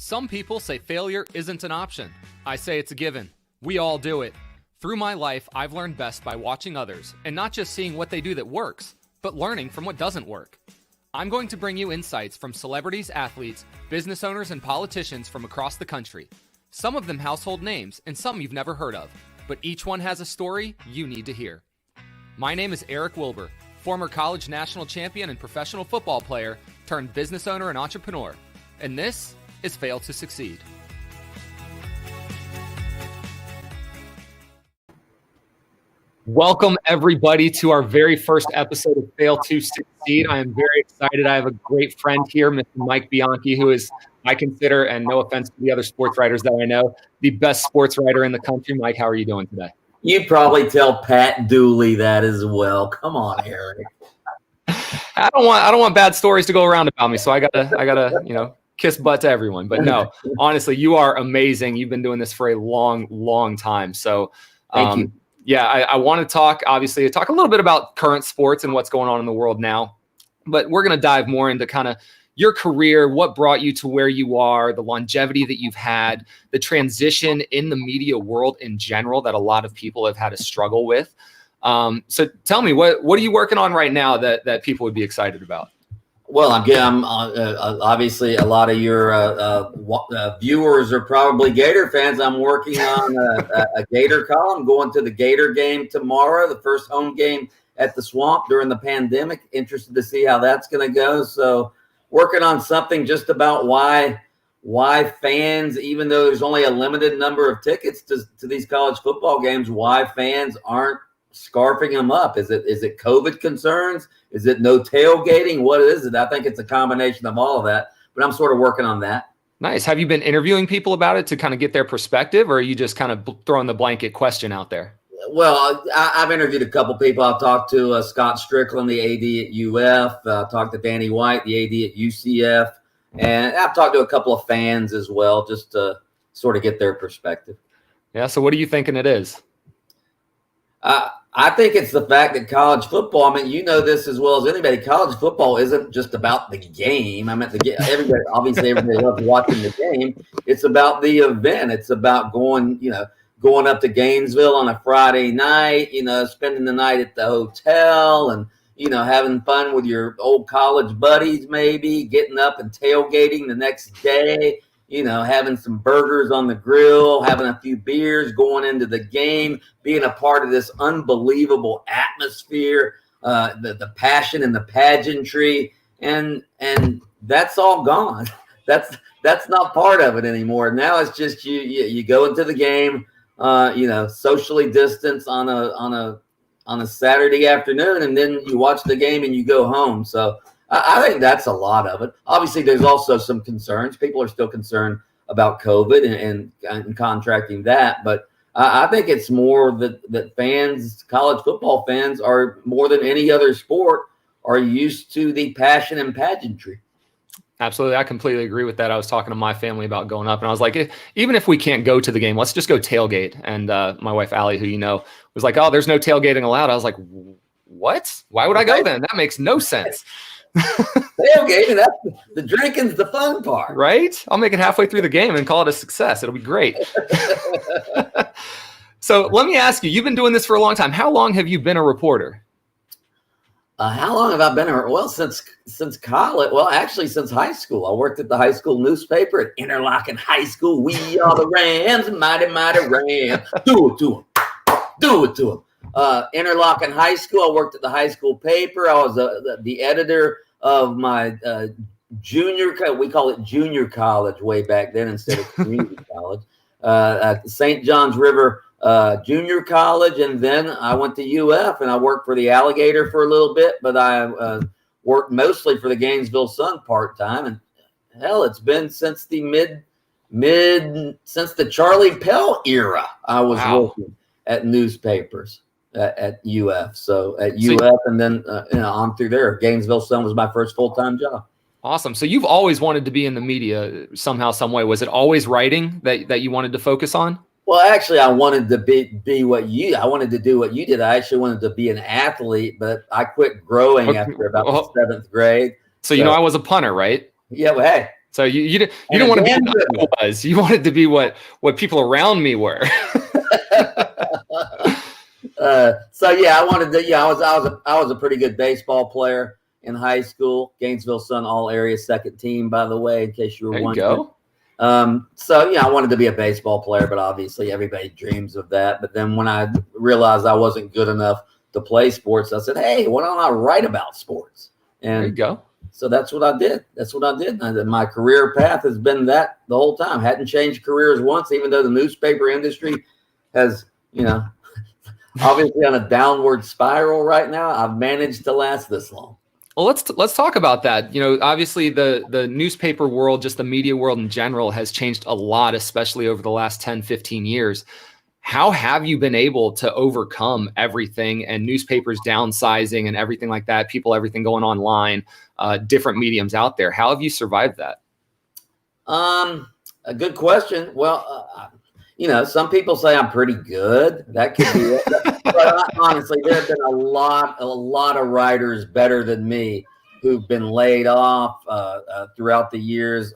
Some people say failure isn't an option. I say it's a given. We all do it. Through my life, I've learned best by watching others and not just seeing what they do that works, but learning from what doesn't work. I'm going to bring you insights from celebrities, athletes, business owners, and politicians from across the country. Some of them household names and some you've never heard of, but each one has a story you need to hear. My name is Eric Wilbur, former college national champion and professional football player turned business owner and entrepreneur. And this is Fail to Succeed. Welcome, everybody, to our very first episode of Fail to Succeed. I am very excited. I have a great friend here, Mr. Mike Bianchi, who is, I consider, and no offense to the other sports writers that I know, the best sports writer in the country. Mike, how are you doing today? You probably tell Pat Dooley that as well. Come on, Eric. I don't want bad stories to go around about me, so I gotta, kiss butt to everyone. But no, honestly, you are amazing. You've been doing this for a long, long time. So, thank you. Yeah, I want to talk a little bit about current sports and what's going on in the world now. But we're going to dive more into kind of your career, what brought you to where you are, the longevity that you've had, the transition in the media world in general that a lot of people have had to struggle with. So tell me, what are you working on right now that people would be excited about? Well, I'm obviously a lot of your viewers are probably Gator fans. I'm working on a Gator column, going to the Gator game tomorrow, the first home game at the Swamp during the pandemic. Interested to see how that's going to go. So working on something just about why fans, even though there's only a limited number of tickets to these college football games, why fans aren't scarfing them up. Is it COVID concerns? Is it no tailgating? What is it? I think it's a combination of all of that, but I'm sort of working on that. Nice. Have you been interviewing people about it to kind of get their perspective, or are you just kind of throwing the blanket question out there? Well, I've interviewed a couple people. I've talked to Scott Strickland, the AD at UF. Talked to Danny White, the AD at UCF. And I've talked to a couple of fans as well, just to sort of get their perspective. Yeah. So what are you thinking it is? I think it's the fact that college football, I mean, you know this as well as anybody, college football isn't just about the game. I mean, everybody loves watching the game. It's about the event. It's about going up to Gainesville on a Friday night, spending the night at the hotel and, having fun with your old college buddies, maybe getting up and tailgating the next day. Having some burgers on the grill, having a few beers, going into the game, being a part of this unbelievable atmosphere, the passion and the pageantry, and that's all gone. That's not part of it anymore. Now it's just you go into the game, socially distanced on a Saturday afternoon, and then you watch the game and you go home. So I think that's a lot of it. Obviously, there's also some concerns. People are still concerned about COVID and contracting that. But I think it's more that fans, college football fans, are more than any other sport, are used to the passion and pageantry. Absolutely. I completely agree with that. I was talking to my family about going up, and I was like, even if we can't go to the game, let's just go tailgate. And my wife, Allie, who was like, oh, there's no tailgating allowed. I was like, what? Why would I go then? That makes no sense. Tailgating, the drinking's the fun part, right? I'll make it halfway through the game and call it a success. It'll be great. So let me ask you, you've been doing this for a long time. How long have you been a reporter? How long have I been here? Well, since college. Well, actually, since high school. I worked at the high school newspaper at Interlochen High School. We are the Rams, mighty, mighty Rams. Do it to them. Interlochen High School. I worked at the high school paper. I was the editor of my we call it junior college way back then instead of community college, at St. John's River Junior College. And then I went to UF and I worked for the Alligator for a little bit, but I worked mostly for the Gainesville Sun part-time. And hell, it's been since the since the Charlie Pell era, I was working at newspapers at UF. So at UF and then on through there. Gainesville Sun was my first full-time job. Awesome. So you've always wanted to be in the media somehow, some way. Was it always writing that you wanted to focus on? Well, actually, I wanted to I wanted to do what you did. I actually wanted to be an athlete, but I quit growing after about the 7th grade. So I was a punter, right? Yeah, well, hey, So you didn't want to be what I was. You wanted to be what people around me were. So yeah, I wanted to. Yeah, I was a pretty good baseball player in high school. Gainesville Sun All Area second team, by the way, in case you were wondering. Go. So yeah, I wanted to be a baseball player, but obviously everybody dreams of that. But then when I realized I wasn't good enough to play sports, I said, "Hey, why don't I write about sports?" And there you go. So that's what I did. And my career path has been that the whole time. Hadn't changed careers once, even though the newspaper industry has, obviously on a downward spiral right now. I've managed to last this long. Well, let's talk about that. Obviously the newspaper world, just the media world in general, has changed a lot, especially over the last 10, 15 years. How have you been able to overcome everything and newspapers downsizing and everything like that, everything going online, different mediums out there? How have you survived that? A good question. Well, some people say I'm pretty good. That could be it. But honestly, there have been a lot of writers better than me who've been laid off throughout the years.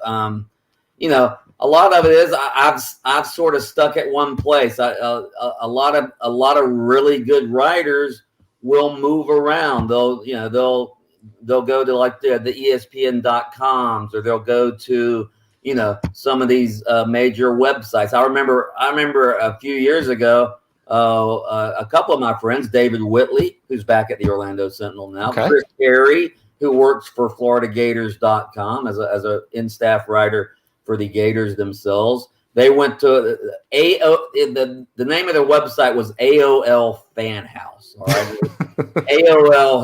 A lot of it is I've sort of stuck at one place. A lot of really good writers will move around. They'll go to like the ESPN.coms, or they'll go to some of these major websites. I remember a few years ago, a couple of my friends, David Whitley, who's back at the Orlando Sentinel now, okay. Chris Carey, who works for FloridaGators.com as a in-staff writer for the Gators themselves. They went to the name of their website was AOL Fan House. All right, AOL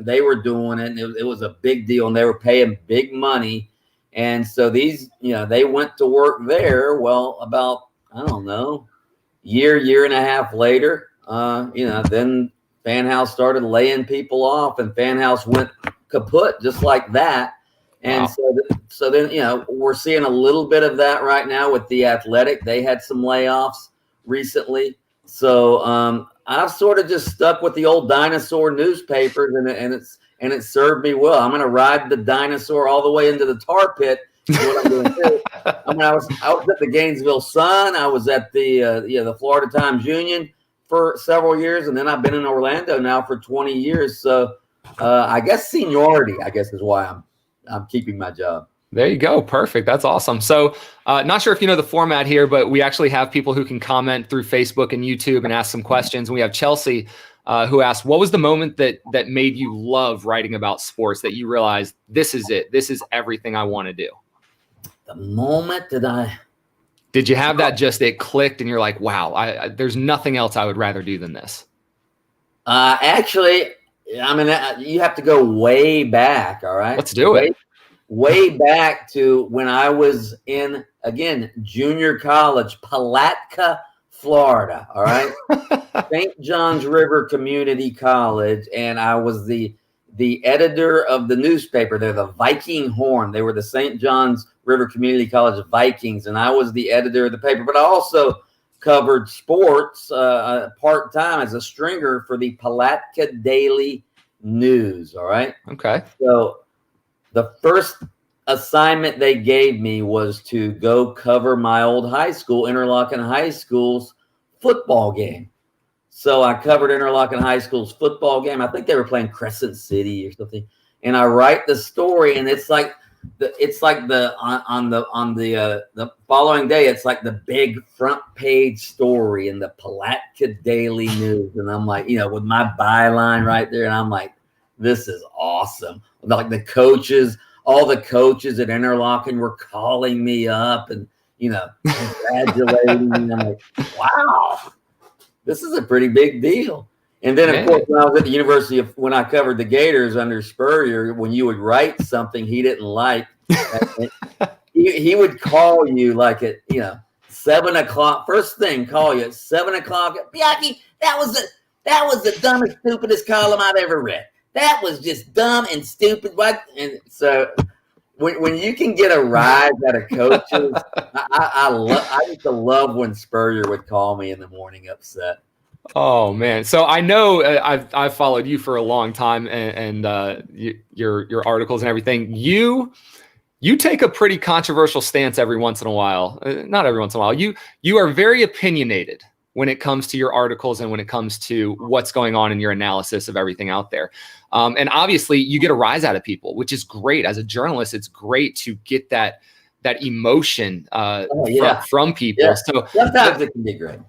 they were doing it, and it was a big deal, and they were paying big money. And so these, they went to work there. Well, about, I don't know, year and a half later, then Fan House started laying people off, and Fan House went kaput just like that. And wow. So then, we're seeing a little bit of that right now with The Athletic. They had some layoffs recently. So I've sort of just stuck with the old dinosaur newspapers, and it served me well. I'm going to ride the dinosaur all the way into the tar pit. Is what I'm going to do. I was at the Gainesville Sun. I was at the Florida Times Union for several years, and then I've been in Orlando now for 20 years. So I guess seniority, is why I'm keeping my job. There you go. Perfect. That's awesome. So not sure if you know the format here, but we actually have people who can comment through Facebook and YouTube and ask some questions. And we have Chelsea who asked, what was the moment that made you love writing about sports, that you realized this is it? This is everything I want to do. The moment did you have that just, it clicked and you're like, wow, there's nothing else I would rather do than this? Actually, you have to go way back. All right. Let's do it. Way back to when I was in, again, junior college, Palatka, Florida. All right. St. John's River Community College. And I was the editor of the newspaper. They're the Viking Horn. They were the St. John's River Community College Vikings. And I was the editor of the paper, but I also covered sports part-time as a stringer for the Palatka Daily News. All right. Okay. So the first assignment they gave me was to go cover my old high school, Interlochen High School's football game. So I covered Interlochen High School's football game. I think they were playing Crescent City or something. And I write the story, and it's like the following day, it's like the big front page story in the Palatka Daily News. And I'm like, with my byline right there, and I'm like, this is awesome. Like all the coaches at Interlochen were calling me up and, congratulating me. I'm like, wow, this is a pretty big deal. And then, of course, when I was at the University when I covered the Gators under Spurrier, when you would write something he didn't like, he would call you like at, 7 o'clock. First thing, call you at 7 o'clock. Bianchi, that was the dumbest, stupidest column I've ever read. That was just dumb and stupid. And so when you can get a rise out of coaches, I used to love when Spurrier would call me in the morning upset. Oh man! So I know I've followed you for a long time, and your articles and everything. You You take a pretty controversial stance every once in a while. Not every once in a while. You are very opinionated when it comes to your articles and when it comes to what's going on in your analysis of everything out there. And obviously you get a rise out of people, which is great. As a journalist, it's great to get that emotion from people. Yeah. So sometimes it can be great.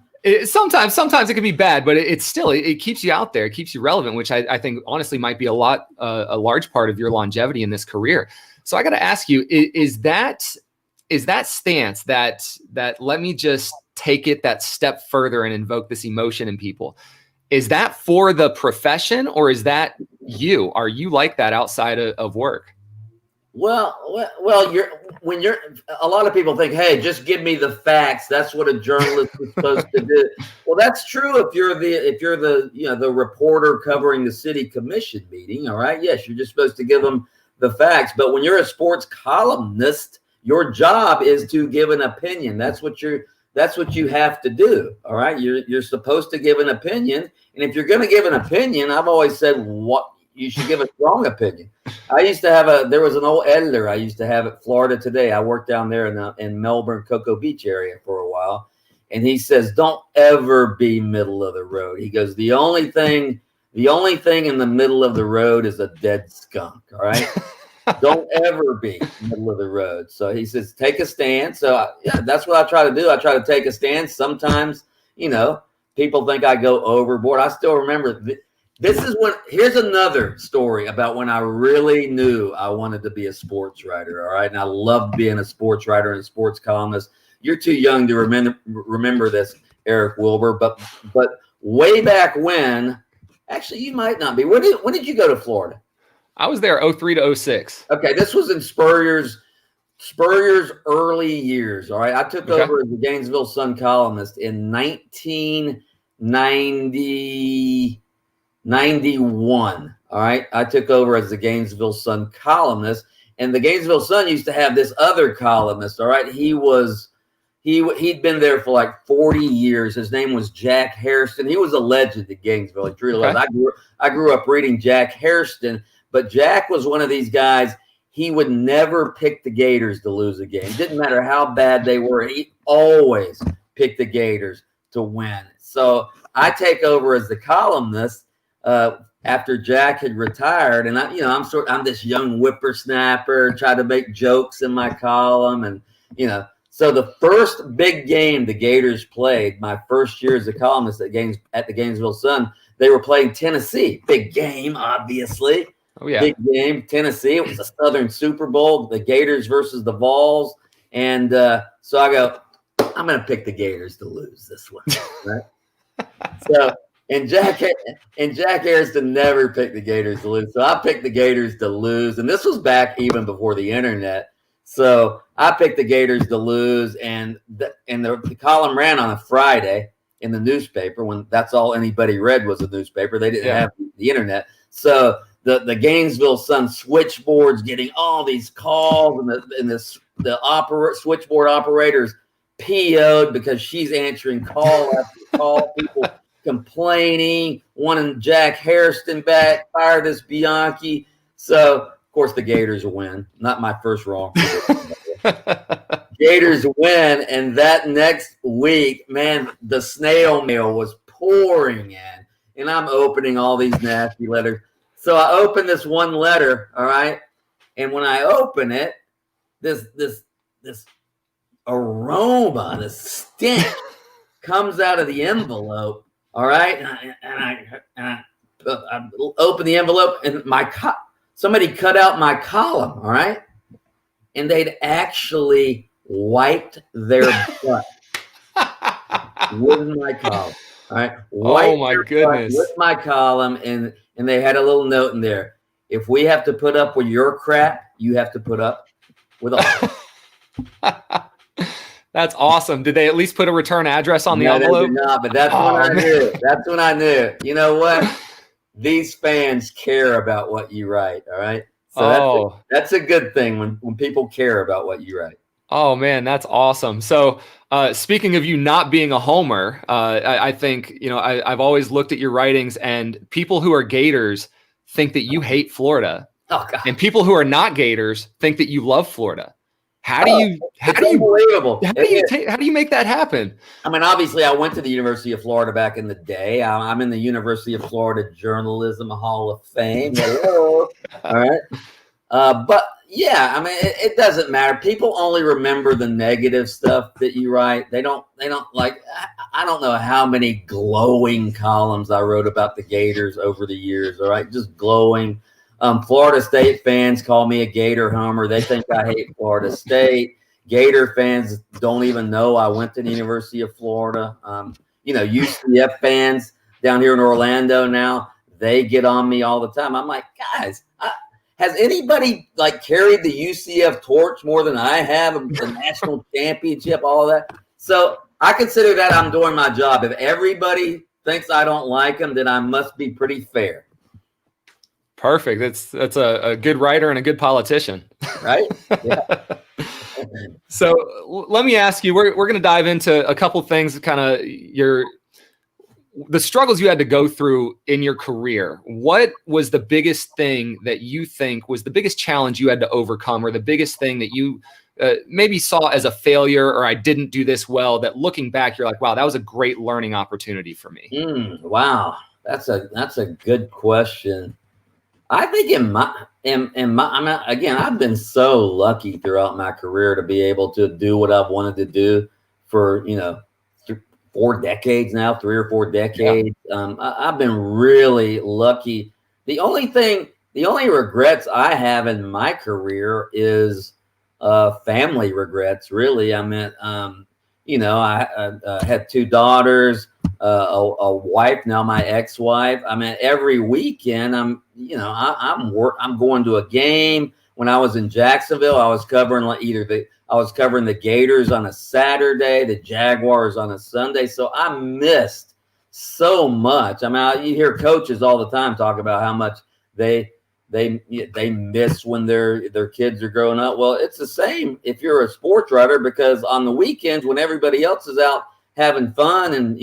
Sometimes it can be bad, but it still keeps you out there. It keeps you relevant, which I think honestly might be a large part of your longevity in this career. So I got to ask you, is that stance that let me just take it that step further and invoke this emotion in people? Is that for the profession, or is that you? Are you like that outside of work? Well, a lot of people think, hey, just give me the facts. That's what a journalist is supposed to do. Well, that's true if you're the reporter covering the city commission meeting. All right. Yes, you're just supposed to give them the facts. But when you're a sports columnist, your job is to give an opinion. That's what you have to do. All right. You're supposed to give an opinion. And if you're going to give an opinion, I've always said you should give a strong opinion. I used to there was an old editor I used to have at Florida Today. I worked down there in Melbourne, Cocoa Beach area for a while. And he says, don't ever be middle of the road. He goes, the only thing in the middle of the road is a dead skunk. All right. Don't ever be middle of the road. So he says, take a stand. So that's what I try to do. I try to take a stand. Sometimes, people think I go overboard. I still remember here's another story about when I really knew I wanted to be a sports writer. All right. And I loved being a sports writer and a sports columnist. You're too young to remember this, Eric Wilbur, but way back when, actually you might not be. When did you go to Florida? I was there 03 to 06. Okay. This was in Spurrier's early years. All right. I took over as the Gainesville Sun columnist in 1991. All right. I took over as the Gainesville Sun columnist, and the Gainesville Sun used to have this other columnist. All right. He'd been there for like 40 years. His name was Jack Hairston. He was a legend at Gainesville. He truly was. I grew up reading Jack Hairston, but Jack was one of these guys. He would never pick the Gators to lose a game. Didn't matter how bad they were. He always picked the Gators to win. So I take over as the columnist after Jack had retired, and I'm this young whippersnapper, try to make jokes in my column, and So the first big game the Gators played, my first year as a columnist at the Gainesville Sun, they were playing Tennessee. Big game, obviously. Oh yeah, big game, Tennessee. It was a Southern Super Bowl, the Gators versus the Vols, and so I go, I'm going to pick the Gators to lose this one, right? So Jack Hairston never picked the Gators to lose, so I picked the Gators to lose, and this was back even before the internet. So I picked the Gators to lose, and the column ran on a Friday in the newspaper when that's all anybody read was a newspaper. They didn't have the internet, so. The Gainesville Sun switchboard's getting all these calls, and the switchboard operator's PO'd because she's answering call after call, people complaining, wanting Jack Hairston back, fire this Bianchi. So, of course, the Gators win. Not my first wrong. Gators win, and that next week, man, the snail mail was pouring in, and I'm opening all these nasty letters. So I open this one letter, all right, and when I open it, this aroma, this stench comes out of the envelope, all right, and I open the envelope, and somebody cut out my column, all right, and they'd actually wiped their butt with my column, all right. Oh my goodness! With my column, and they had a little note in there. If we have to put up with your crap, you have to put up with ours. That's awesome. Did they at least put a return address on the envelope? They did not, but that's when I knew. That's when I knew. You know what? These fans care about what you write, all right? So that's a good thing when people care about what you write. Oh, man, that's awesome. So speaking of you not being a homer, I think, I've always looked at your writings, and people who are Gators think that you hate Florida. Oh God. And people who are not Gators think that you love Florida. How do you unbelievable. How do you make that happen? I mean, obviously, I went to the University of Florida back in the day. I'm in the University of Florida Journalism Hall of Fame. Hello. All right. But yeah, I mean, it doesn't matter. People only remember the negative stuff that you write. They don't like, I don't know how many glowing columns I wrote about the Gators over the years. All right. Just glowing. Florida State fans call me a Gator homer. They think I hate Florida State. Gator fans don't even know I went to the University of Florida. UCF fans down here in Orlando now, they get on me all the time. I'm like, guys, has anybody like carried the UCF torch more than I have? The national championship, all of that. So I consider that I'm doing my job. If everybody thinks I don't like them, then I must be pretty fair. Perfect. That's a good writer and a good politician. Right? Yeah. So let me ask you, we're going to dive into a couple things, kind of the struggles you had to go through in your career. What was the biggest thing that you think was the biggest challenge you had to overcome, or the biggest thing that you maybe saw as a failure, or I didn't do this well, that looking back, you're like, wow, that was a great learning opportunity for me? Wow. That's a good question. I think in my, I mean, again, I've been so lucky throughout my career to be able to do what I've wanted to do for, 4 decades now, 3 or 4 decades. Yeah. I've been really lucky. The only regrets I have in my career is family regrets, really. I mean, I had 2 daughters, a wife, now my ex-wife. I mean, every weekend I'm going to a game. When I was in Jacksonville, I was covering the Gators on a Saturday, the Jaguars on a Sunday. So I missed so much. I mean, you hear coaches all the time talk about how much they miss when their kids are growing up. Well, it's the same if you're a sports writer, because on the weekends when everybody else is out having fun and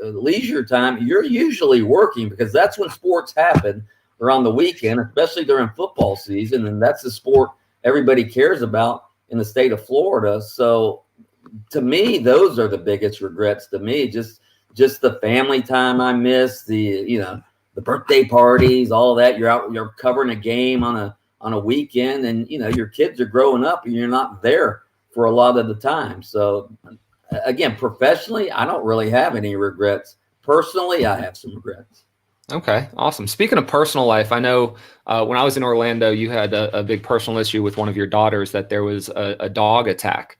leisure time, you're usually working, because that's when sports happen, around the weekend, especially during football season, and that's the sport everybody cares about in the state of Florida. So to me, those are the biggest regrets to me. Just the family time I miss, the birthday parties, all of that. You're covering a game on a weekend, and your kids are growing up and you're not there for a lot of the time. So again, professionally, I don't really have any regrets. Personally, I have some regrets. Okay, awesome. Speaking of personal life, I know when I was in Orlando, you had a big personal issue with one of your daughters, that there was a dog attack.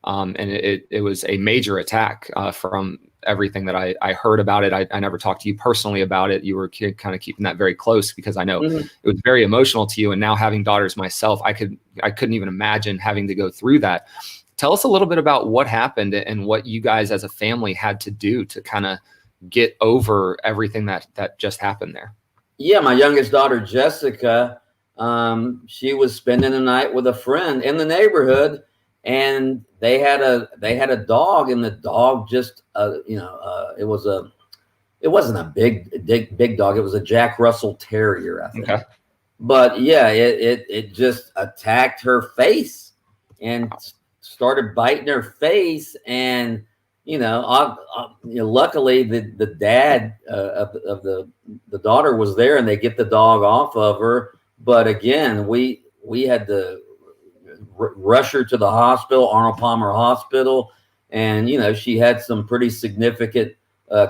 And it was a major attack from everything that I heard about it. I never talked to you personally about it. You were kind of keeping that very close, because I know it was very emotional to you. And now having daughters myself, I couldn't even imagine having to go through that. Tell us a little bit about what happened and what you guys as a family had to do to kind of get over everything that just happened there. Yeah, my youngest daughter, Jessica, she was spending the night with a friend in the neighborhood, and they had a dog, and the dog just it wasn't a big dog. It was a Jack Russell Terrier, I think. Okay. But yeah, it just attacked her face and started biting her face, and luckily the dad of the daughter was there, and they get the dog off of her. But again, we had to rush her to the hospital, Arnold Palmer Hospital, and she had some pretty significant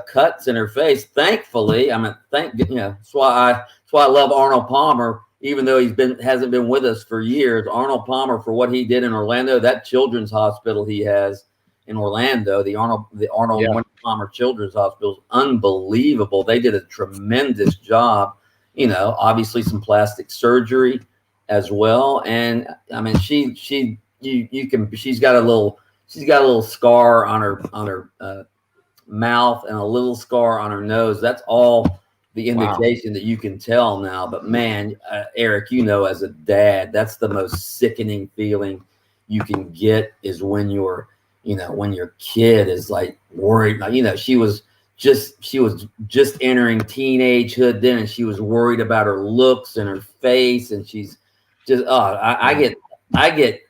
cuts in her face. Thankfully, I mean, that's why I love Arnold Palmer, even though hasn't been with us for years. Arnold Palmer, for what he did in Orlando, that children's hospital he has in Orlando, the Arnold Palmer Children's Hospital, is unbelievable. They did a tremendous job. Obviously some plastic surgery as well, and I mean, she's got a little scar on her mouth and a little scar on her nose. That's all the indication that you can tell now. But man, Eric, as a dad, that's the most sickening feeling you can get, is when your kid is like worried. She was she was just entering teenagehood then, and she was worried about her looks and her face, and she's just I get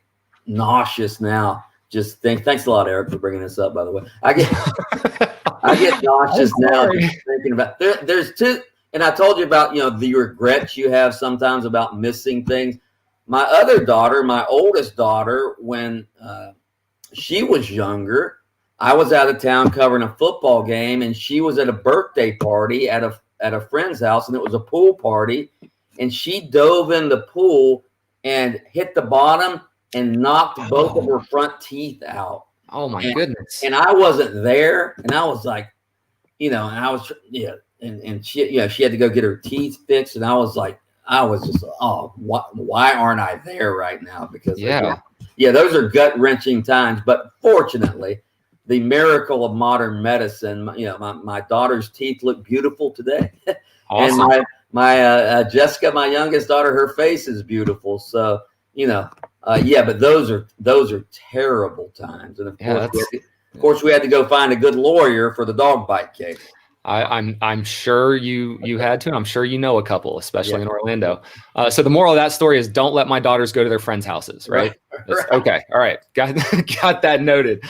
nauseous now. Just thanks a lot, Eric, for bringing this up. By the way, I get nauseous now just thinking about there's two. And I told you about the regrets you have sometimes about missing things. My other daughter, my oldest daughter, when she was younger, I was out of town covering a football game, and she was at a birthday party at a friend's house, and it was a pool party, and she dove in the pool and hit the bottom and knocked both of her front teeth out. Oh my goodness! And I wasn't there, and I was like, and I was and she had to go get her teeth fixed, and I was just why aren't I there right now? Because those are gut wrenching times, but fortunately, the miracle of modern medicine, my daughter's teeth look beautiful today. Awesome. And my Jessica, my youngest daughter, her face is beautiful. So, but those are terrible times. And of course we had to go find a good lawyer for the dog bite case. I'm sure you had to. I'm sure a couple, especially in Orlando. So the moral of that story is don't let my daughters go to their friends' houses, right? Okay. All right. Got that noted.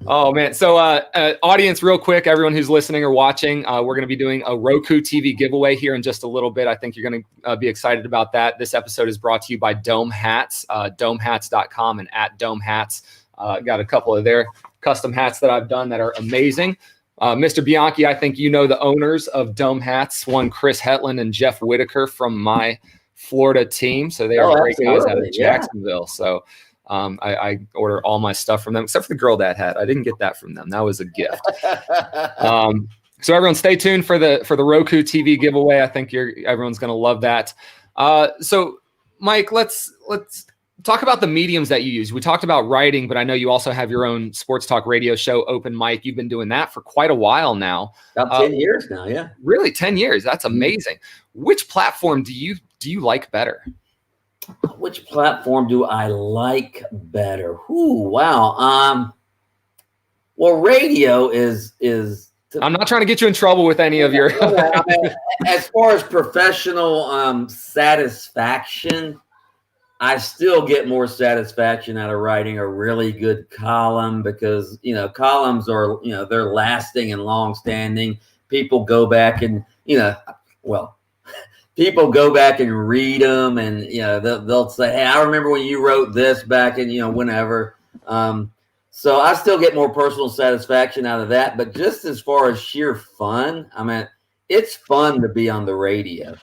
Oh man. So audience, real quick, everyone who's listening or watching, we're going to be doing a Roku TV giveaway here in just a little bit. I think you're going to be excited about that. This episode is brought to you by Dome Hats, domehats.com and @domehats. Got a couple of their custom hats that I've done that are amazing. Mr. Bianchi, I think the owners of Dome Hats, one Chris Hetland and Jeff Whitaker from my Florida team. So they are great guys out of Jacksonville. So I order all my stuff from them, except for the Girl Dad hat. I didn't get that from them. That was a gift. So everyone stay tuned for the Roku TV giveaway. I think everyone's going to love that. So Mike, let's talk about the mediums that you use. We talked about writing, but I know you also have your own sports talk radio show, Open Mic. You've been doing that for quite a while now. About 10 years now, yeah. Really, 10 years. That's amazing. Which platform do you like better? Which platform do I like better? Ooh, wow. Well, radio is. I'm not trying to get you in trouble with any of your. As far as professional satisfaction, I still get more satisfaction out of writing a really good column because, columns are, they're lasting and long-standing. People go back and, people go back and read them and, they'll say, hey, I remember when you wrote this back in, whenever. So I still get more personal satisfaction out of that. But just as far as sheer fun, it's fun to be on the radio.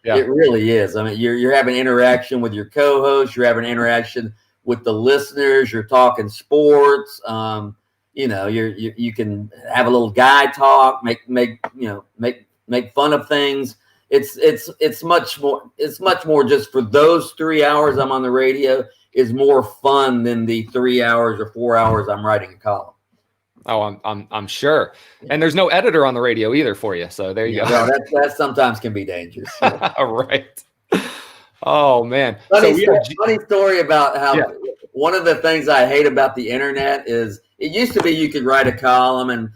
Yeah. It really is. You're having interaction with your co-host. You're having interaction with the listeners. You're talking sports. You can have a little guy talk, make fun of things. It's much more just for those 3 hours I'm on the radio is more fun than the 3 hours or 4 hours I'm writing a column. Oh, I'm sure. And there's no editor on the radio either for you. So there you go. Well, that sometimes can be dangerous. Right. Oh man. Funny story about how one of the things I hate about the internet is it used to be you could write a column and,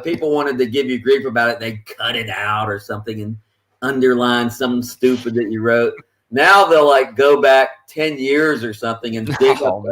people wanted to give you grief about it. They'd cut it out or something and underline something stupid that you wrote. Now they'll go back 10 years or something and dig up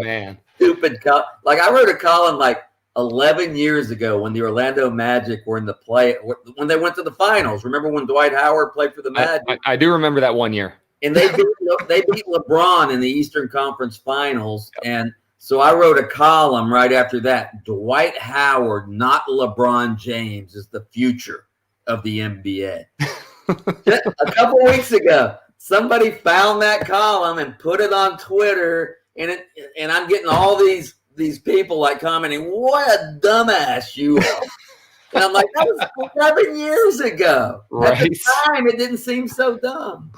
stupid column. I wrote a column 11 years ago when the Orlando Magic were in the play, when they went to the finals. Remember when Dwight Howard played for the Magic? I do remember that one year. And they beat LeBron in the Eastern Conference Finals. Yep. And so I wrote a column right after that. Dwight Howard, not LeBron James, is the future of the NBA. A couple weeks ago, somebody found that column and put it on Twitter, and I'm getting all these people commenting, what a dumbass you are. And I'm like, that was 11 years ago. Right. At the time, it didn't seem so dumb.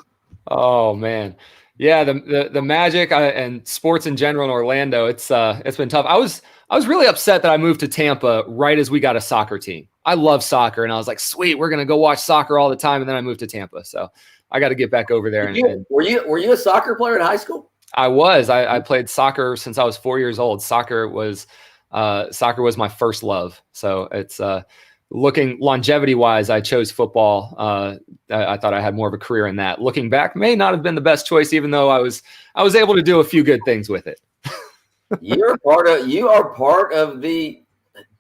Oh man. Yeah. The Magic and sports in general in Orlando, it's been tough. I was really upset that I moved to Tampa right as we got a soccer team. I love soccer. And I was like, sweet, we're going to go watch soccer all the time. And then I moved to Tampa. So I got to get back over there. Were you a soccer player in high school? I was. I played soccer since I was 4 years old. Soccer was my first love. So it's looking longevity wise, I chose football. I thought I had more of a career in that. Looking back, may not have been the best choice, even though I was able to do a few good things with it. You are part of the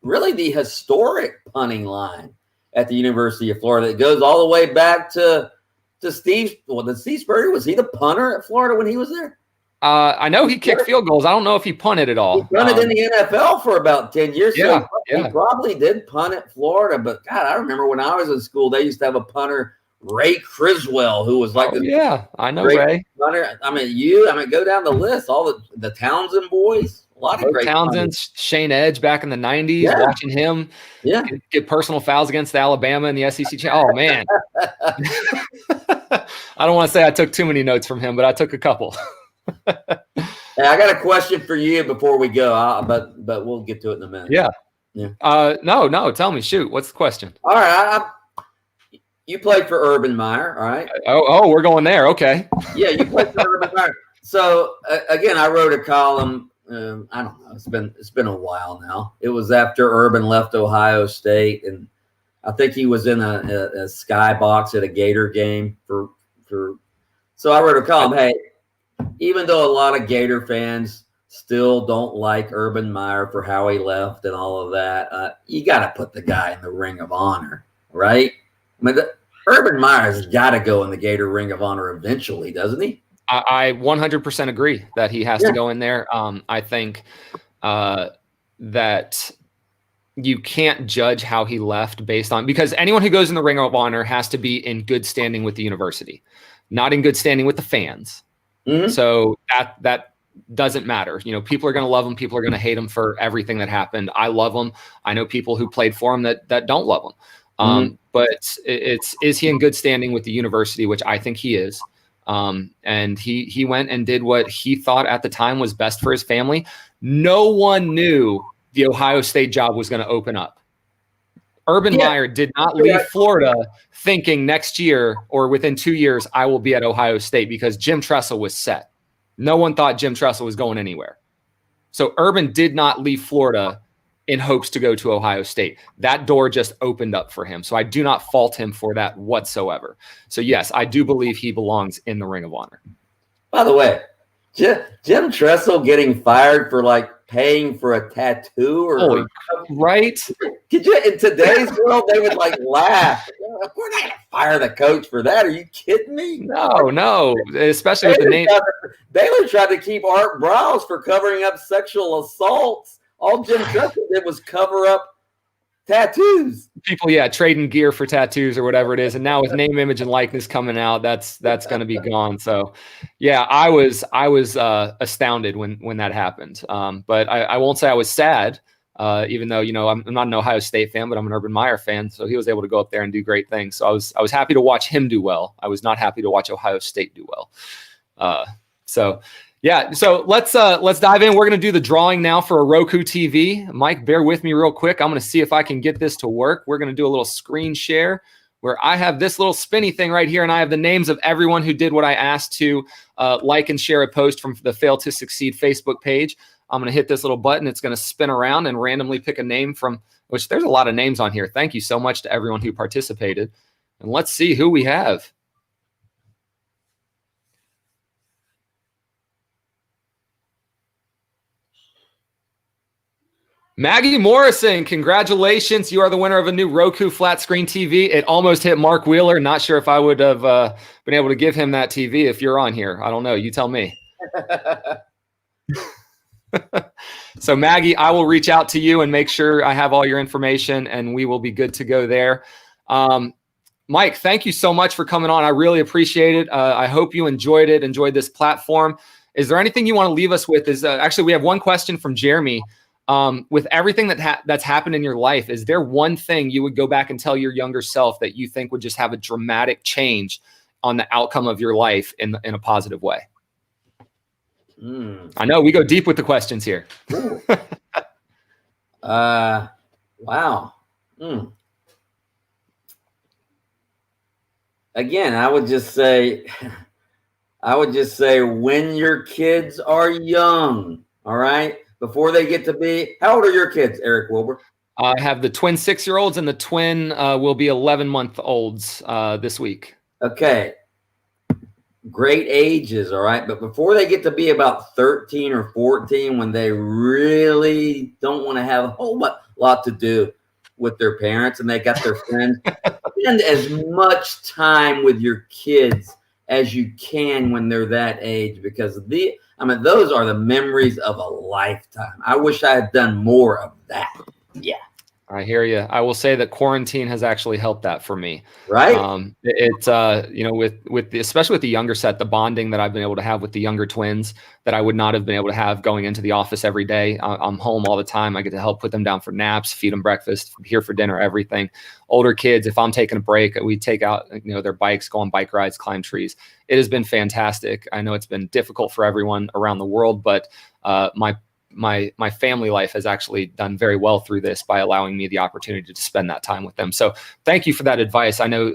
historic punting line at the University of Florida. It goes all the way back to Steve. Well, Steve Spurrier, was he the punter at Florida when he was there? I know he kicked field goals. I don't know if he punted at all. He punted in the NFL for about 10 years. Yeah, so he probably did punt at Florida. But God, I remember when I was in school, they used to have a punter, Ray Criswell, who was like I know Ray. Punter. Go down the list. All the Townsend boys. A lot of great Townsend, Shane Edge back in the 90s, watching him get personal fouls against Alabama in the SEC. Oh, man. I don't want to say I took too many notes from him, but I took a couple. Hey, I got a question for you before we go, but we'll get to it in a minute. Yeah. No, tell me. Shoot. What's the question? All right. You played for Urban Meyer, all right? Oh, we're going there. Okay. Yeah, you played for Urban Meyer. So, again, I wrote a column. I don't know. It's been a while now. It was after Urban left Ohio State, and I think he was in a skybox at a Gator game for. So I wrote a column. Hey, even though a lot of Gator fans still don't like Urban Meyer for how he left and all of that, you got to put the guy in the Ring of Honor, right? I mean, Urban Meyer's got to go in the Gator Ring of Honor eventually, doesn't he? I 100% agree that he has to go in there. I think that you can't judge how he left based on, because anyone who goes in the Ring of Honor has to be in good standing with the university, not in good standing with the fans. Mm-hmm. So that doesn't matter. People are going to love him. People are going to hate him for everything that happened. I love him. I know people who played for him that don't love him. But is he in good standing with the university, which I think he is. And he went and did what he thought at the time was best for his family. No one knew the Ohio State job was going to open up. Urban Meyer did not leave Florida thinking next year or within 2 years, I will be at Ohio State, because Jim Tressel was set. No one thought Jim Tressel was going anywhere. So Urban did not leave Florida in hopes to go to Ohio State. That door just opened up for him. So I do not fault him for that whatsoever. So yes, I do believe he belongs in the Ring of Honor. By the way, Jim Tressel getting fired for paying for a tattoo right? Could you, in today's world, they would laugh. We're not going to fire the coach for that. Are you kidding me? No. Especially with the name. Baylor tried to keep Art Browse for covering up sexual assaults. All Jim Tressel did was cover up tattoos. People, trading gear for tattoos or whatever it is. And now with name, image, and likeness coming out, that's going to be gone. So, I was astounded when that happened. But I won't say I was sad, even though I'm not an Ohio State fan, but I'm an Urban Meyer fan. So he was able to go up there and do great things. So I was happy to watch him do well. I was not happy to watch Ohio State do well. So let's dive in. We're going to do the drawing now for a Roku TV. Mike, bear with me real quick. I'm going to see if I can get this to work. We're going to do a little screen share where I have this little spinny thing right here, and I have the names of everyone who did what I asked to like and share a post from the Fail to Succeed Facebook page. I'm going to hit this little button. It's going to spin around and randomly pick a name from which there's a lot of names on here. Thank you so much to everyone who participated. And let's see who we have. Maggie Morrison, congratulations. You are the winner of a new Roku flat screen TV. It almost hit Mark Wheeler. Not sure if I would have been able to give him that TV if you're on here. I don't know. You tell me. So, Maggie, I will reach out to you and make sure I have all your information, and we will be good to go there. Mike, thank you so much for coming on. I really appreciate it. I hope you enjoyed this platform. Is there anything you want to leave us with? Actually, we have one question from Jeremy. With everything that's happened in your life, is there one thing you would go back and tell your younger self that you think would just have a dramatic change on the outcome of your life in a positive way? I know we go deep with the questions here. Wow. Again, I would just say when your kids are young, all right? Before they get to be, how old are your kids, Eric Wilbur? I have the twin 6-year-olds and the twin will be 11-month-olds this week. Okay. Great ages, all right? But before they get to be about 13 or 14, when they really don't want to have a whole lot to do with their parents and they got their friends, spend as much time with your kids as you can when they're that age, because those are the memories of a lifetime. I wish I had done more of that. Yeah. I hear you. I will say that quarantine has actually helped that for me. Right. Especially with the younger set, the bonding that I've been able to have with the younger twins that I would not have been able to have going into the office every day. I'm home all the time. I get to help put them down for naps, feed them breakfast, here for dinner, everything. Older kids, if I'm taking a break, we take out, their bikes, go on bike rides, climb trees. It has been fantastic. I know it's been difficult for everyone around the world, but my family life has actually done very well through this by allowing me the opportunity to spend that time with them. So thank you for that advice. I know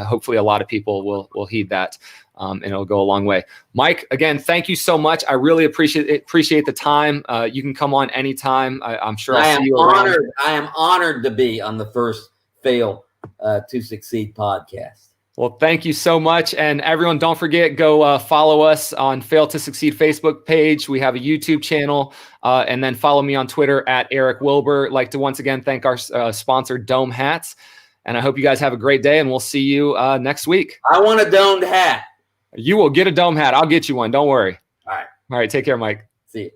hopefully a lot of people will heed that, and it'll go a long way. Mike, again, thank you so much. I really appreciate the time. You can come on anytime. I'm sure I'll see you around. I am honored to be on the first Fail to Succeed podcast. Well, thank you so much. And everyone, don't forget, go follow us on Fail to Succeed Facebook page. We have a YouTube channel, and then follow me on Twitter at Eric Wilbur. I'd like to once again thank our sponsor, Dome Hats. And I hope you guys have a great day, and we'll see you next week. I want a domed hat. You will get a dome hat. I'll get you one. Don't worry. All right. All right. Take care, Mike. See you.